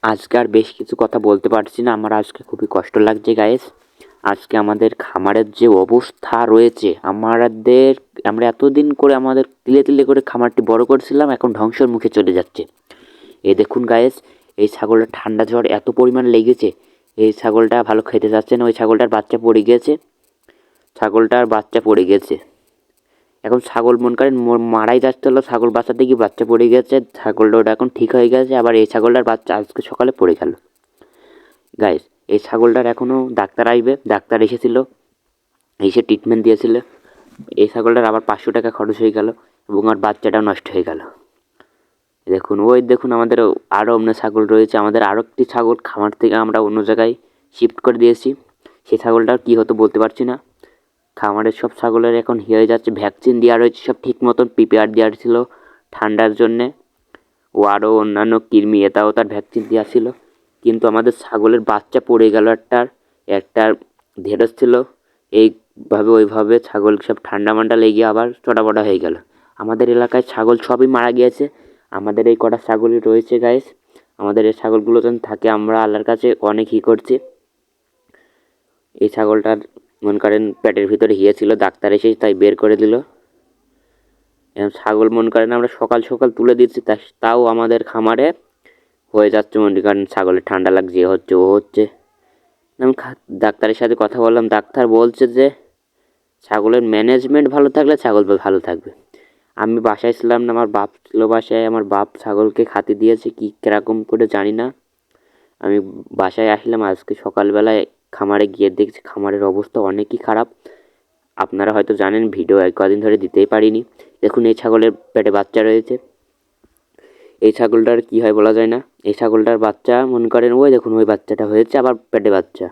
আজকে আর বেশ কিছু কথা বলতে পারছি না, আমার আজকে খুবই কষ্ট লাগছে গাইস। আজকে আমাদের খামারের যে অবস্থা রয়েছে, আমরা এতদিন করে আমাদের তিলে তিলে করে খামারটি বড় করছিলাম, এখন ধ্বংসের মুখে চলে যাচ্ছে। এই দেখুন গাইস, এই ছাগলটা ঠান্ডা জ্বর এত পরিমাণ লেগেছে, এই ছাগলটা ভালো খেতে যাচ্ছে না। ওই ছাগলটার বাচ্চা পড়ে গিয়েছে, ছাগলটার বাচ্চা পড়ে গেছে। এখন ছাগল মন করেন মারাই যাচ্ছিল, ছাগল বাচ্চাতে গিয়ে বাচ্চা পড়ে গেছে, ছাগলটা ওটা এখন ঠিক হয়ে গেছে। আবার এই ছাগলটার বাচ্চা আজকে সকালে পড়ে গেল গাইস। এই ছাগলটার এখনও ডাক্তার আসবে, ডাক্তার এসেছিল, এসে ট্রিটমেন্ট দিয়েছিল। এই ছাগলটার আবার 500 টাকা খরচ হয়ে গেল এবং আর বাচ্চাটাও নষ্ট হয়ে গেল। দেখুন, ওই দেখুন আমাদের আরও অন্য ছাগল রয়েছে। আমাদের আরও একটি ছাগল খামার থেকে আমরা অন্য জায়গায় শিফট করে দিয়েছি। সেই ছাগলটার কী হতো বলতে পারছি না। খামারের সব ছাগলের এখন হয়ে যাচ্ছে, ভ্যাকসিন দেওয়া রয়েছে, সব ঠিক মতন প্রিপেয়ার দেওয়া ছিল ঠান্ডার জন্যে, ও আরও অন্যান্য কৃমি এটাও তার ভ্যাকসিন দেওয়া ছিল। কিন্তু আমাদের ছাগলের বাচ্চা পড়ে গেল, একটার ঢেঁড়স ছিল। এইভাবে ওইভাবে ছাগল সব ঠান্ডা মান্ডা লেগে আবার চটাপটা হয়ে গেল। আমাদের এলাকায় ছাগল সবই মারা গিয়েছে। আমাদের এই কটা ছাগলই রয়েছে গাইস। আমাদের এই ছাগলগুলো যেন থাকে, আমরা আল্লাহর কাছে অনেক করছি। এই ছাগলটার মনে করেন পেটের ভিতরে ছিল, ডাক্তার এসে তাই বের করে দিল। এখন ছাগল মনে করেন আমরা সকাল সকাল তুলে দিচ্ছি, তাও আমাদের খামারে হয়ে যাচ্ছে মনে করেন ছাগলের ঠান্ডা লাগছে, এ হচ্ছে ও হচ্ছে। আমি ডাক্তারের সাথে কথা বললাম, ডাক্তার বলছে যে ছাগলের ম্যানেজমেন্ট ভালো থাকলে ছাগল ভালো থাকবে। আমি বাসায় ছিলাম না, আমার বাপ ছিল বাসায়, আমার বাপ ছাগলকে খাতে দিয়েছে কি কিরকম করে জানি না। আমি বাসায় আসলাম আজকে সকালবেলায়, খামারে গিয়ে দেখছি খামারের অবস্থা অনেকই খারাপ। আপনারা হয়তো জানেন, ভিডিও কদিন ধরে দিতেই পারিনি। দেখুন এই ছাগলের পেটে বাচ্চা রয়েছে। এই ছাগলটার কি হয় বলা যায় না। এই ছাগলটার বাচ্চা মনে করেন ওই দেখুন, ওই বাচ্চাটা হয়েছে, আবার পেটে বাচ্চা।